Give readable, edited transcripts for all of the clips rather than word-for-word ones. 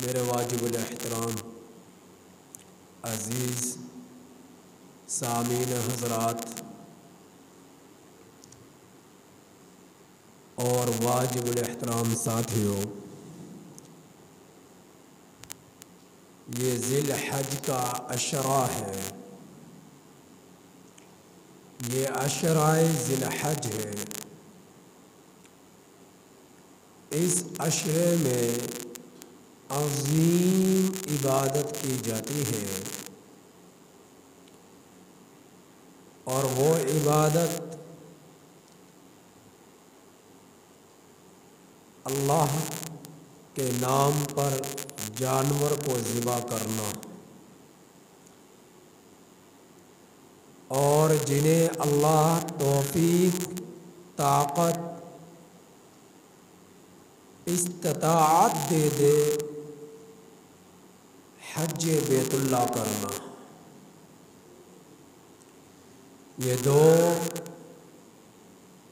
میرے واجب الاحترام عزیز سامعین حضرات اور واجب الاحترام ساتھیوں، یہ ذی الحج کا عشرہ ہے، یہ عشرۂ ذی الحج ہے۔ اس عشرے میں عظیم عبادت کی جاتی ہے، اور وہ عبادت اللہ کے نام پر جانور کو ذبح کرنا، اور جنہیں اللہ توفیق، طاقت، استطاعت دے دے، حج بیت اللہ کرنا۔ یہ دو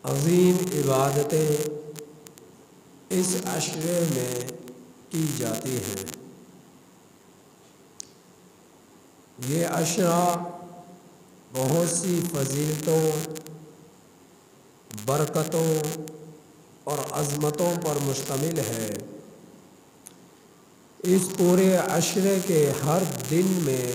عظیم عبادتیں اس عشرے میں کی جاتی ہیں۔ یہ عشرہ بہت سی فضیلتوں، برکتوں اور عظمتوں پر مشتمل ہے۔ اس پورے عشرے کے ہر دن میں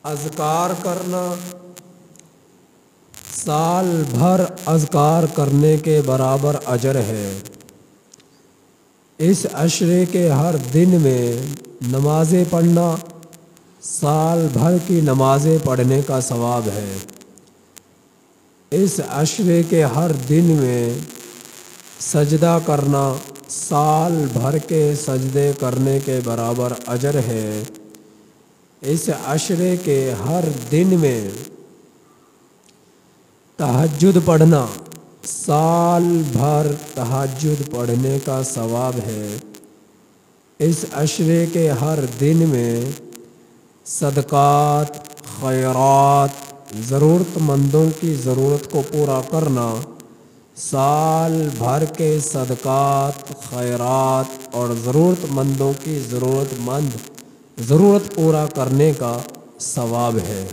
اذکار کرنا سال بھر اذکار کرنے کے برابر اجر ہے۔ اس عشرے کے ہر دن میں نمازیں پڑھنا سال بھر کی نمازیں پڑھنے کا ثواب ہے۔ اس عشرے کے ہر دن میں سجدہ کرنا سال بھر کے سجدے کرنے کے برابر اجر ہے۔ اس عشرے کے ہر دن میں تہجد پڑھنا سال بھر تہجد پڑھنے کا ثواب ہے۔ اس عشرے کے ہر دن میں صدقات، خیرات، ضرورت مندوں کی ضرورت کو پورا کرنا سال بھر کے صدقات، خیرات اور ضرورت مندوں کی ضرورت پورا کرنے کا ثواب ہے۔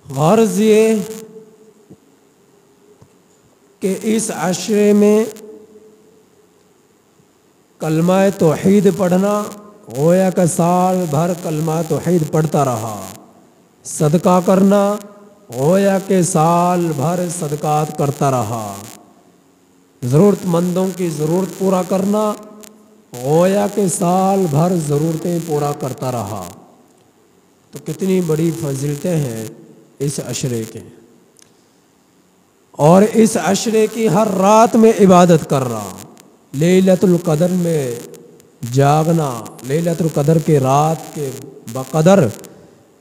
غرض یہ کہ اس عشرے میں کلمہ توحید پڑھنا گویا کہ سال بھر کلمہ توحید پڑھتا رہا، صدقہ کرنا گویا کہ سال بھر صدقات کرتا رہا، ضرورت مندوں کی ضرورت پورا کرنا گویا کہ سال بھر ضرورتیں پورا کرتا رہا۔ تو کتنی بڑی فضیلتیں ہیں اس عشرے کے، اور اس عشرے کی ہر رات میں عبادت کرنا، لیلۃ القدر میں جاگنا، لیلۃ القدر کے رات کے بقدر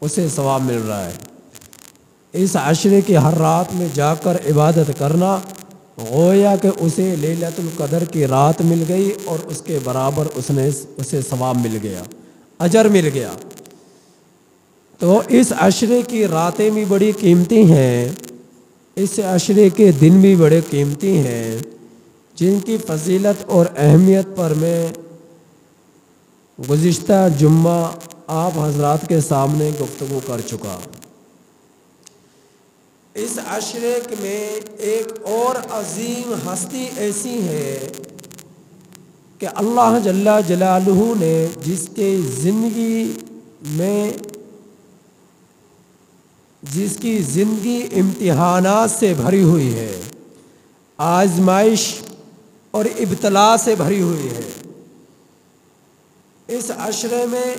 اسے ثواب مل رہا ہے۔ اس عشرے کی ہر رات میں جا کر عبادت کرنا گویا کہ اسے لیلۃ القدر کی رات مل گئی، اور اس کے برابر اسے ثواب مل گیا، اجر مل گیا۔ تو اس عشرے کی راتیں بھی بڑی قیمتی ہیں، اس عشرے کے دن بھی بڑے قیمتی ہیں، جن کی فضیلت اور اہمیت پر میں گزشتہ جمعہ آپ حضرات کے سامنے گفتگو کر چکا۔ اس عشرے میں ایک اور عظیم ہستی ایسی ہے کہ اللہ جل جلالہ نے جس کی زندگی امتحانات سے بھری ہوئی ہے، آزمائش اور ابتلا سے بھری ہوئی ہے۔ اس عشرے میں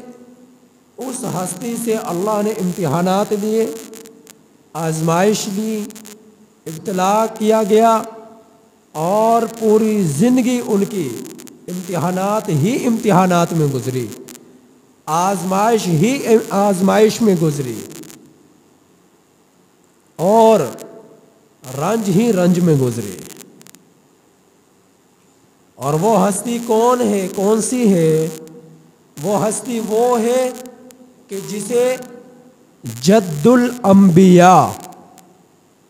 اس ہستی سے اللہ نے امتحانات لیے، آزمائش لی، ابتلا کیا گیا، اور پوری زندگی ان کی امتحانات میں گزری، آزمائش میں گزری، اور رنج میں گزری۔ اور وہ ہستی کون سی ہے؟ وہ ہستی وہ ہے کہ جسے جد الانبیاء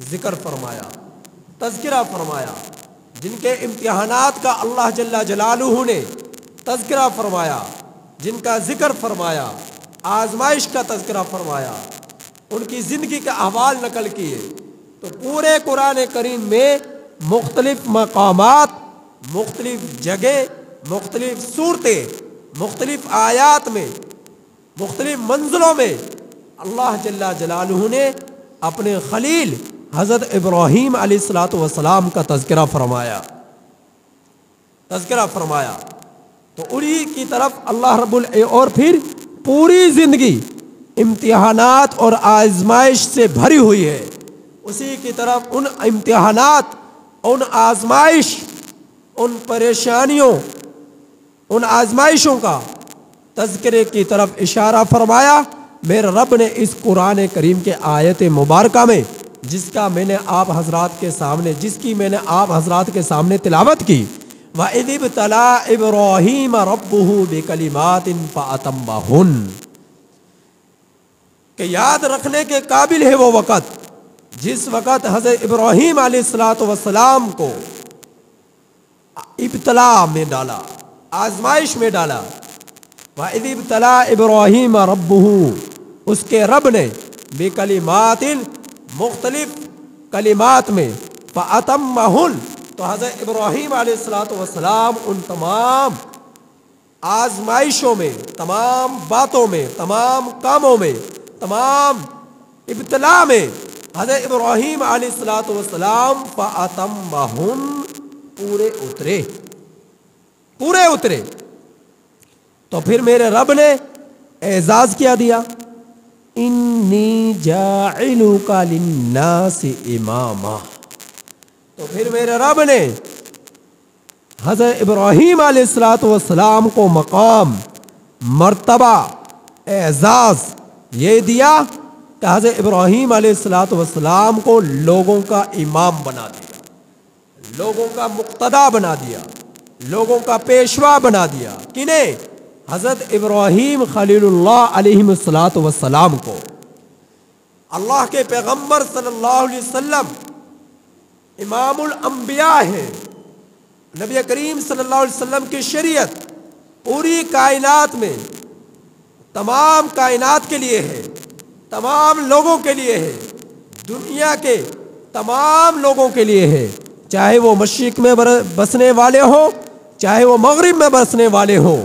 ذکر فرمایا، تذکرہ فرمایا، جن کے امتحانات کا اللہ جل جلالہ نے تذکرہ فرمایا، جن کا ذکر فرمایا، آزمائش کا تذکرہ فرمایا، ان کی زندگی کے احوال نقل کیے، تو پورے قرآن کریم میں مختلف مقامات، مختلف جگہ، مختلف صورتیں، مختلف آیات میں، مختلف منزلوں میں اللہ جل جلالہ نے اپنے خلیل حضرت ابراہیم علیہ الصلوۃ والسلام کا تذکرہ فرمایا، تو انہی کی طرف اللہ رب اور پھر پوری زندگی امتحانات اور آزمائش سے بھری ہوئی ہے، اسی کی طرف ان امتحانات، ان آزمائش، ان پریشانیوں، ان آزمائشوں کا تذکرے کی طرف اشارہ فرمایا میرے رب نے اس قرآن کریم کے آیت مبارکہ میں، جس کی میں نے آپ حضرات کے سامنے تلاوت کی، وَإِذِ ابْتَلَىٰ إِبْرَاهِيمَ رَبُّهُ بِكَلِمَاتٍ فَأَتَمَّهُنَّ، کہ یاد رکھنے کے قابل ہے وہ وقت جس وقت حضرت ابراہیم علیہ السلام کو ابتلا میں ڈالا، آزمائش میں ڈالا۔ وَإِذِ ابْتَلَىٰ إِبْرَاهِيمَ رَبُّهُ، اس کے رب نے بِكَلِمَاتٍ، مختلف کلمات میں، فَأَتَمَّهُنَّ، تو حضرت ابراہیم علیہ السلام ان تمام آزمائشوں میں، تمام باتوں میں، تمام کاموں میں، تمام ابتلا میں حضرت ابراہیم علیہ السلام فَأَتَمَّهُنَّ، پورے اترے۔ تو پھر میرے رب نے اعزاز کیا دیا، انی جاعلک للناس اماما، تو پھر میرے رب نے حضرت ابراہیم علیہ السلام کو مقام، مرتبہ، اعزاز یہ دیا کہ حضرت ابراہیم علیہ السلام کو لوگوں کا امام بنا دیا، لوگوں کا مقتدا بنا دیا، لوگوں کا پیشوا بنا دیا۔ کنہیں؟ حضرت ابراہیم خلیل اللہ علیہ السلام کو۔ اللہ کے پیغمبر صلی اللہ علیہ وسلم امام الانبیاء ہیں، نبی کریم صلی اللہ علیہ وسلم کی شریعت پوری کائنات میں، تمام کائنات کے لیے ہے، تمام لوگوں کے لیے ہے، دنیا کے تمام لوگوں کے لیے ہے، چاہے وہ مشرق میں بسنے والے ہوں، چاہے وہ مغرب میں بسنے والے ہوں،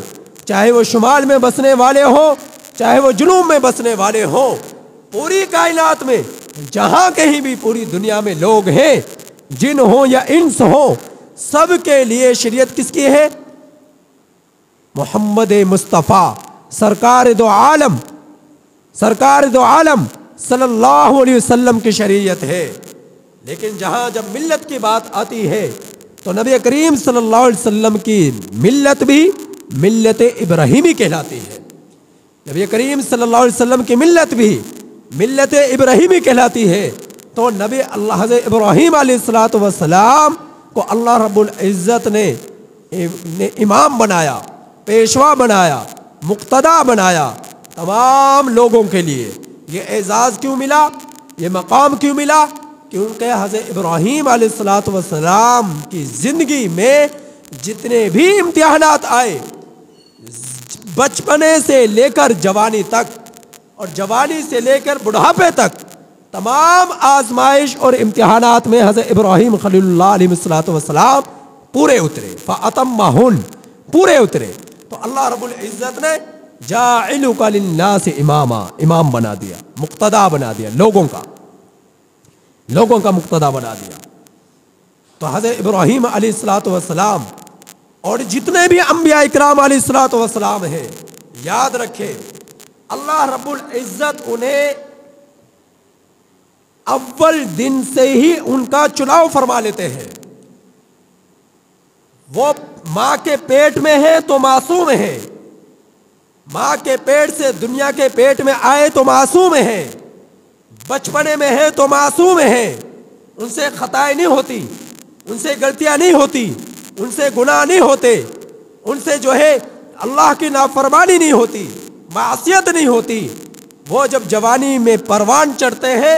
چاہے وہ شمال میں بسنے والے ہوں، چاہے وہ جنوب میں بسنے والے ہوں، پوری کائنات میں جہاں کہیں بھی پوری دنیا میں لوگ ہیں، جن ہوں یا انس ہوں، سب کے لیے شریعت کس کی ہے؟ محمد مصطفیٰ سرکار دو عالم صلی اللہ علیہ وسلم کی شریعت ہے۔ لیکن جہاں جب ملت کی بات آتی ہے تو نبی کریم صلی اللہ علیہ وسلم کی ملت بھی ملت ابراہیمی کہلاتی ہے، نبی کریم صلی اللہ علیہ وسلم کی ملت بھی ملت ابراہیمی کہلاتی ہے۔ تو نبی اللہ حضرت ابراہیم علیہ السلام کو اللہ رب العزت نے امام بنایا، پیشوا بنایا، مقتدا بنایا تمام لوگوں کے لیے۔ یہ اعزاز کیوں ملا، یہ مقام کیوں ملا؟ کیونکہ حضرت ابراہیم علیہ السلام کی زندگی میں جتنے بھی امتحانات آئے، بچپنے سے لے کر جوانی تک اور جوانی سے لے کر بڑھاپے تک، تمام آزمائش اور امتحانات میں حضرت ابراہیم خلیل اللہ علیہ السلام پورے اترے، فَأَتَمَّهُنَّ، پورے اترے۔ تو اللہ رب العزت نے جاعلک للناس اماما، امام بنا دیا، مقتدا بنا دیا، لوگوں کا مقتدا بنا دیا۔ تو حضرت ابراہیم علیہ السلام اور جتنے بھی انبیاء اکرام علیہ السلام ہیں، یاد رکھیں اللہ رب العزت انہیں اول دن سے ہی ان کا چناؤ فرما لیتے ہیں۔ وہ ماں کے پیٹ میں ہے تو معصوم ہے، ماں کے پیٹ سے دنیا کے پیٹ میں آئے تو معصوم ہے، بچپنے میں ہے تو معصوم ہے، ان سے خطائیں نہیں ہوتی، ان سے غلطیاں نہیں ہوتی، ان سے گناہ نہیں ہوتے، ان سے جو ہے اللہ کی نافرمانی نہیں ہوتی، معصیت نہیں ہوتی۔ وہ جب جوانی میں پروان چڑھتے ہیں،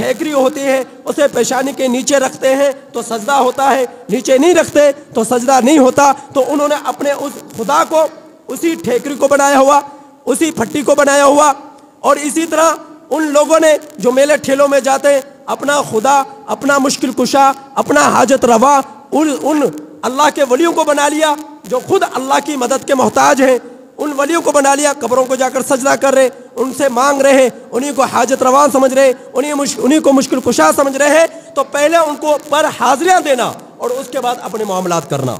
ٹھیکری ہوتی ہے اسے پیشانی کے نیچے رکھتے ہیں تو سجدہ ہوتا ہے، نیچے نہیں رکھتے تو سجدہ نہیں ہوتا۔ تو انہوں نے اپنے اس خدا کو اسی ٹھیکری کو بنایا ہوا، اسی پھٹی کو بنایا ہوا۔ اور اسی طرح ان لوگوں نے جو میلے ٹھیلوں میں جاتے ہیں اپنا خدا، اپنا مشکل کشا، اپنا حاجت روا ان اللہ کے ولیوں کو بنا لیا جو خود اللہ کی مدد کے محتاج ہیں۔ ان ولیوں کو بنا لیا، قبروں کو جا کر سجدہ کر رہے، ان سے مانگ رہے، انہیں کو حاجت روا سمجھ رہے، انہیں کو مشکل کشا سمجھ رہے ہیں۔ تو پہلے ان کو پر حاضریاں دینا اور اس کے بعد اپنے معاملات کرنا،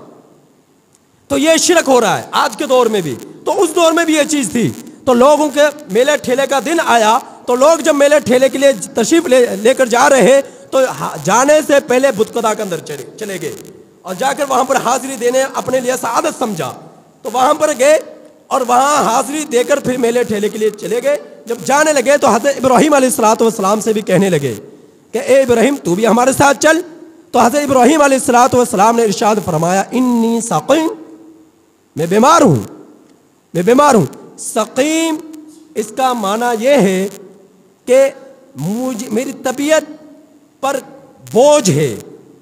تو یہ شرک ہو رہا ہے آج کے دور میں بھی۔ تو اس دور میں بھی یہ چیز تھی۔ تو لوگوں کے میلے ٹھیلے کا دن آیا تو لوگ جب میلے ٹھیلے کے لیے تشریف لے کر جا رہے ہیں تو جانے سے پہلے بت خدا کے اندر چلے گئے اور جا کر وہاں پر حاضری دینے اپنے لیے سعادت سمجھا، تو وہاں پر گئے اور وہاں حاضری دے کر پھر میلے ٹھیلے کے لیے چلے گئے۔ جب جانے لگے تو حضرت ابراہیم علیہ السلام سے بھی کہنے لگے کہ اے ابراہیم تو بھی ہمارے ساتھ چل۔ تو حضرت ابراہیم علیہ السلام نے ارشاد فرمایا انی سقیم، میں بیمار ہوں، میں بیمار ہوں۔ سقیم اس کا معنی یہ ہے کہ میری طبیعت پر بوجھ ہے،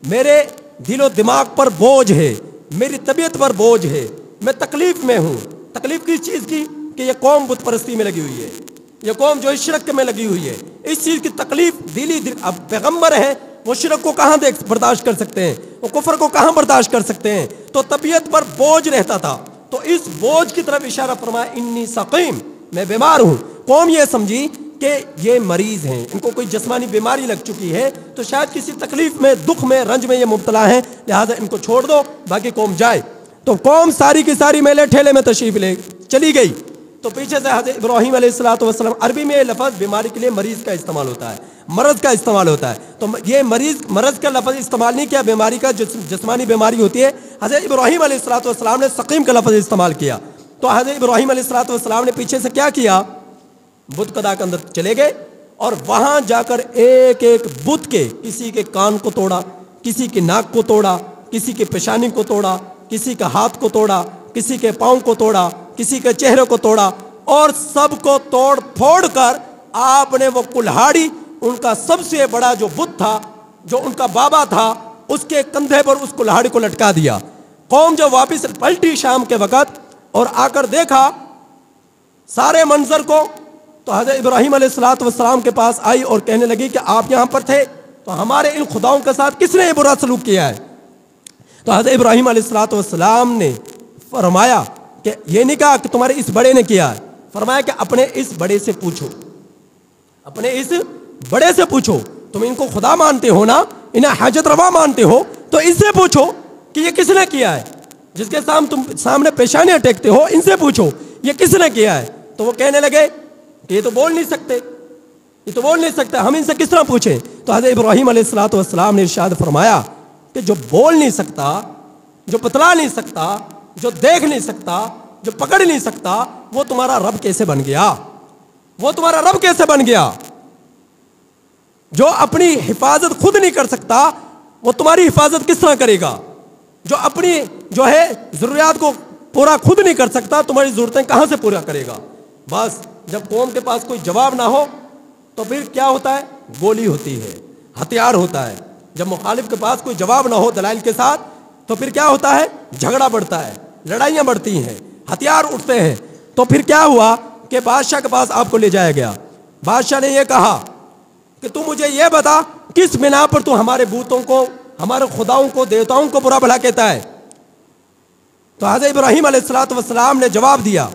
میرے دل و دماغ پر بوجھ ہے، میری طبیعت پر بوجھ ہے، میں تکلیف میں ہوں۔ تکلیف کس چیز کی؟ کہ یہ قوم بت پرستی میں لگی ہوئی ہے، یہ قوم جو شرک میں لگی ہوئی ہے، اس چیز کی تکلیف اب پیغمبر ہے وہ شرک کو کہاں برداشت کر سکتے ہیں، وہ کفر کو کہاں برداشت کر سکتے ہیں؟ تو طبیعت پر بوجھ رہتا تھا، تو اس بوجھ کی طرف اشارہ فرمایا انی سقیم، میں بیمار ہوں۔ قوم یہ سمجھی کہ یہ مریض ہیں، ان کو کوئی جسمانی بیماری لگ چکی ہے، تو شاید کسی تکلیف میں، دکھ میں، رنج میں یہ مبتلا ہیں، لہذا ان کو چھوڑ دو، باقی قوم جائے۔ تو قوم ساری کی ساری میلے ٹھیلے میں تشریف لے چلی گئی۔ تو پیچھے سے حضرت ابراہیم علیہ السلام، عربی میں یہ لفظ بیماری کے لیے مریض کا استعمال ہوتا ہے، مرض کا استعمال ہوتا ہے، تو یہ مرض کا لفظ استعمال نہیں کیا، بیماری کا جسمانی بیماری ہوتی ہے۔ حضرت ابراہیم علیہ السلام نے سقیم کا لفظ استعمال کیا۔ تو حضرت ابراہیم علیہ السلام نے پیچھے سے کیا کیا؟ بت خدا کے اندر چلے گئے اور وہاں جا کر ایک ایک بت کے، کسی کے کان کو توڑا، کسی کے ناک کو توڑا، کسی کے پیشانی کو توڑا، کسی کا ہاتھ کو توڑا، کسی کے پاؤں کو توڑا، کسی کے چہرے کو توڑا، اور سب کو توڑ پھوڑ کر آپ نے وہ کلہاڑی، ان کا سب سے بڑا جو بت تھا، جو ان کا بابا تھا، اس کے کندھے پر اس کلہاڑی کو لٹکا دیا۔ قوم جب واپس پلٹی شام کے وقت اور آ کر دیکھا سارے منظر کو، تو حضرت ابراہیم علیہ السلام کے پاس آئی اور کہنے لگی کہ آپ یہاں پر تھے تو ہمارے ان خداؤں کے ساتھ کس نے یہ برا سلوک کیا ہے؟ تو حضرت ابراہیم علیہ السلام نے فرمایا کہ یہ نہیں کہا کہ تمہارے اس بڑے نے کیا ہے، فرمایا کہ اپنے اس بڑے سے پوچھو، اپنے اس بڑے سے پوچھو، تم ان کو خدا مانتے ہو نا، انہیں حاجت روا مانتے ہو، تو ان سے پوچھو کہ یہ کس نے کیا ہے، جس کے تم سامنے پیشانیاں ٹیکتے ہو، ان سے پوچھو یہ کس نے کیا ہے۔ تو وہ کہنے لگے کہ یہ تو بول نہیں سکتے، یہ تو بول نہیں سکتے، ہم ان سے کس طرح پوچھیں؟ تو حضرت ابراہیم علیہ السلام نے ارشاد فرمایا کہ جو بول نہیں سکتا، جو بتلا نہیں سکتا، جو دیکھ نہیں سکتا، جو پکڑ نہیں سکتا، وہ تمہارا رب کیسے بن گیا؟ وہ تمہارا رب کیسے بن گیا؟ جو اپنی حفاظت خود نہیں کر سکتا وہ تمہاری حفاظت کس طرح کرے گا؟ جو اپنی جو ہے ضروریات کو پورا خود نہیں کر سکتا تمہاری ضرورتیں کہاں سے پورا کرے گا؟ بس جب قوم کے پاس کوئی جواب نہ ہو تو پھر کیا ہوتا ہے؟ گولی ہوتی ہے، ہتھیار ہوتا ہے۔ جب مخالف کے پاس کوئی جواب نہ ہو دلائل کے ساتھ تو پھر کیا ہوتا ہے؟ جھگڑا بڑھتا ہے، لڑائیاں بڑھتی ہیں، ہتھیار اٹھتے ہیں۔ تو پھر کیا ہوا کہ بادشاہ کے پاس آپ کو لے جایا گیا۔ بادشاہ نے یہ کہا کہ تو مجھے یہ بتا کس بنا پر تو ہمارے بتوں کو، ہمارے خداؤں کو، دیوتاؤں کو برا بھلا کہتا ہے؟ تو حضرت ابراہیم علیہ السلام نے جواب دیا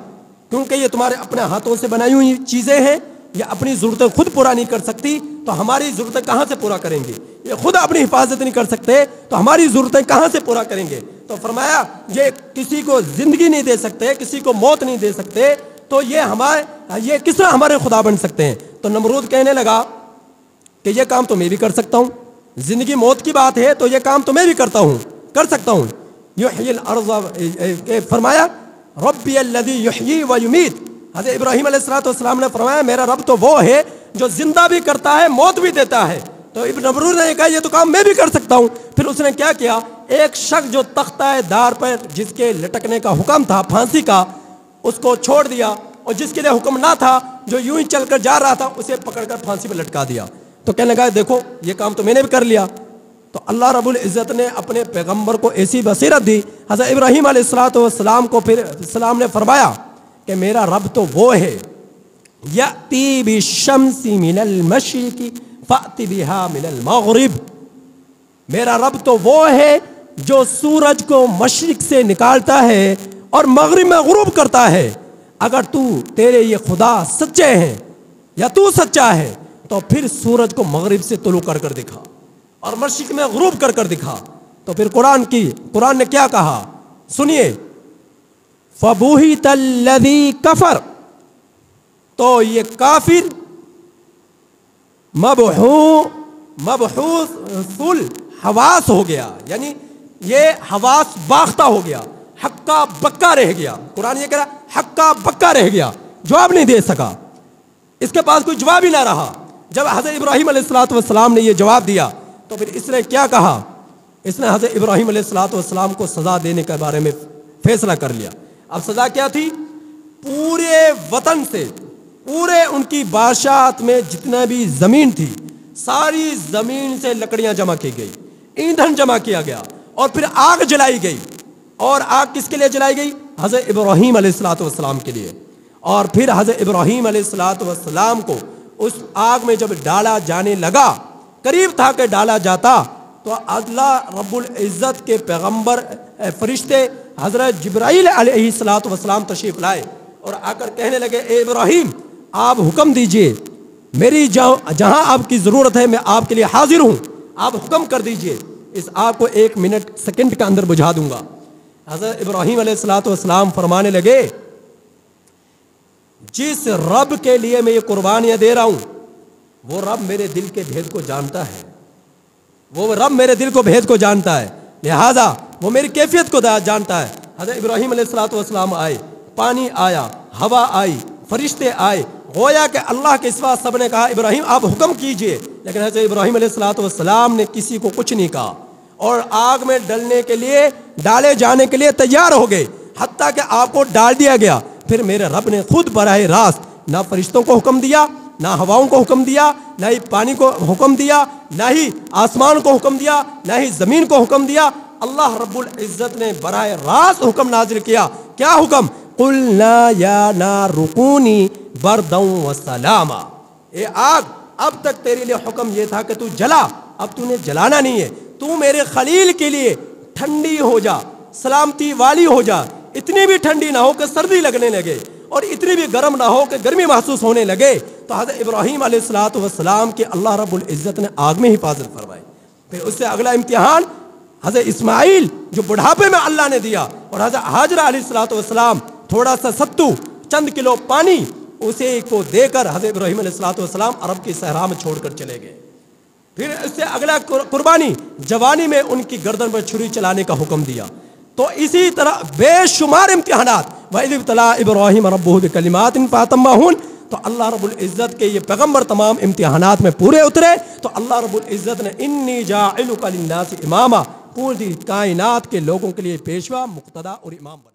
کیونکہ یہ تمہارے اپنے ہاتھوں سے بنائی ہوئی چیزیں ہیں، یہ اپنی ضرورتیں خود پورا نہیں کر سکتی تو ہماری ضرورتیں کہاں سے پورا کریں گے؟ یہ خود اپنی حفاظت نہیں کر سکتے تو ہماری ضرورتیں کہاں سے پورا کریں گے؟ تو فرمایا یہ کسی کو زندگی نہیں دے سکتے، کسی کو موت نہیں دے سکتے، تو یہ کس طرح ہمارے خدا بن سکتے ہیں؟ تو نمرود کہنے لگا کہ یہ کام تو میں بھی کر سکتا ہوں، زندگی موت کی بات ہے تو یہ کام تو میں بھی کر سکتا ہوں۔ یحیی الارض، فرمایا ربی الذی یحیی و یمیت۔ حضرت ابراہیم علیہ السلام نے فرمایا میرا رب تو وہ ہے جو زندہ بھی کرتا ہے، موت بھی دیتا ہے۔ تو ابن نمرود نے کہا یہ تو کام میں بھی کر سکتا ہوں۔ پھر اس نے کیا کیا؟ ایک شخص جو تختہ دار پر جس کے لٹکنے کا حکم تھا پھانسی کا، اس کو چھوڑ دیا، اور جس کے لیے حکم نہ تھا جو یوں ہی چل کر جا رہا تھا اسے پکڑ کر پھانسی پہ لٹکا دیا۔ تو کہنے لگا دیکھو یہ کام تو میں نے بھی کر لیا. تو اللہ رب العزت نے اپنے پیغمبر کو ایسی بصیرت دی. حضرت ابراہیم علیہ السلام کو پھر السلام نے فرمایا کہ میرا رب تو وہ ہے یأتی بالشمس من المشرق فأت بها من المغرب. میرا رب تو وہ ہے جو سورج کو مشرق سے نکالتا ہے اور مغرب میں غروب کرتا ہے. اگر تیرے یہ خدا سچے ہیں یا تو سچا ہے تو پھر سورج کو مغرب سے طلوع کر کر دکھا اور مشرق میں غروب کر کر دکھا. تو پھر قرآن نے کیا کہا سنیے. فَبُهِتَ الَّذِي كَفَرَ. تو یہ کافر مبحوث الحواس ہو گیا, یعنی یہ حواس باختہ ہو گیا, ہکا بکا رہ گیا. قرآن یہ کہہ رہا ہکا بکا رہ گیا, جواب نہیں دے سکا, اس کے پاس کوئی جواب ہی نہ رہا. جب حضرت ابراہیم علیہ السلام نے یہ جواب دیا تو پھر اس نے کیا کہا, اس نے حضرت ابراہیم علیہ السلام کو سزا دینے کے بارے میں فیصلہ کر لیا. اب سزا کیا تھی؟ پورے وطن سے, پورے ان کی بادشاہت میں جتنا بھی زمین تھی ساری زمین سے لکڑیاں جمع کی گئی, ایندھن جمع کیا گیا اور پھر آگ جلائی گئی. اور آگ کس کے لیے جلائی گئی؟ حضرت ابراہیم علیہ السلام کے لیے. اور پھر حضرت ابراہیم علیہ السلام کو اس آگ میں جب ڈالا جانے لگا, قریب تھا کہ ڈالا جاتا, تو اللہ رب العزت کے پیغمبر فرشتے حضرت جبرائیل علیہ السلام تشریف لائے اور آ کر کہنے لگے اے ابراہیم آپ حکم دیجئے, میری جہاں آپ کی ضرورت ہے میں آپ کے لیے حاضر ہوں, آپ حکم کر دیجئے, اس آگ کو 1 منٹ سیکنڈ کے اندر بجھا دوں گا. حضرت ابراہیم علیہ السلام فرمانے لگے جس رب کے لیے میں یہ قربانیاں دے رہا ہوں وہ رب میرے دل کے بھید کو جانتا ہے, وہ رب میرے دل کو بھید کو جانتا ہے, لہذا وہ میری کیفیت کو جانتا ہے. حضرت ابراہیم علیہ السلام آئے, پانی آیا, ہوا آئی, فرشتے آئے, گویا کہ اللہ کے سوا سب نے کہا ابراہیم آپ حکم کیجئے, لیکن حضرت ابراہیم علیہ السلام نے کسی کو کچھ نہیں کہا اور آگ میں ڈالے جانے کے لیے تیار ہو گئے, حتیٰ کہ آپ کو ڈال دیا گیا. پھر میرے رب نے خود براہ راست نہ فرشتوں کو حکم دیا, نہ ہواؤں کو حکم دیا, نہ ہی پانی کو حکم دیا, نہ ہی آسمان کو حکم دیا, نہ ہی زمین کو حکم دیا. اللہ رب العزت نے براہ راست حکم نازل کیا. کیا حکم؟ قُلْنَا يَا نَارُ كُونِي بَرْدًا وَسَلَامًا. اے آگ اب تک تیرے لیے حکم یہ تھا کہ تو جلا, اب تو نے جلانا نہیں ہے, تو میرے خلیل کے لیے ٹھنڈی ہو جا, سلامتی والی ہو جا, اتنی بھی ٹھنڈی نہ ہو کہ سردی لگنے لگے اور اتنی بھی گرم نہ ہو کہ گرمی محسوس ہونے لگے. تو حضرت ابراہیم علیہ السلام کے اللہ رب العزت نے آگ میں حفاظت فرمائی. پھر اس سے اگلا امتحان حضرت اسماعیل جو بڑھاپے میں اللہ نے دیا, اور حضرت حاجرہ علیہ السلام تھوڑا سا ستو, چند کلو پانی, اسے کو دے کر حضرت ابراہیم علیہ السلام عرب کی صحرا میں چھوڑ کر چلے گئے. پھر اس سے اگلا قربانی جوانی میں ان کی گردن پر چھری چلانے کا حکم دیا. تو اسی طرح بے شمار امتحانات. وَإِذِ ابْتَلَىٰ إِبْرَاهِيمَ رَبُّهُ بِكَلِمَاتٍ فَأَتَمَّهُنَّ. تو اللہ رب العزت کے یہ پیغمبر تمام امتحانات میں پورے اترے. تو اللہ رب العزت نے انی جاعلک للناس اماما, پوری کائنات کے لوگوں کے لیے پیشوا, مقتدا اور امام بنا.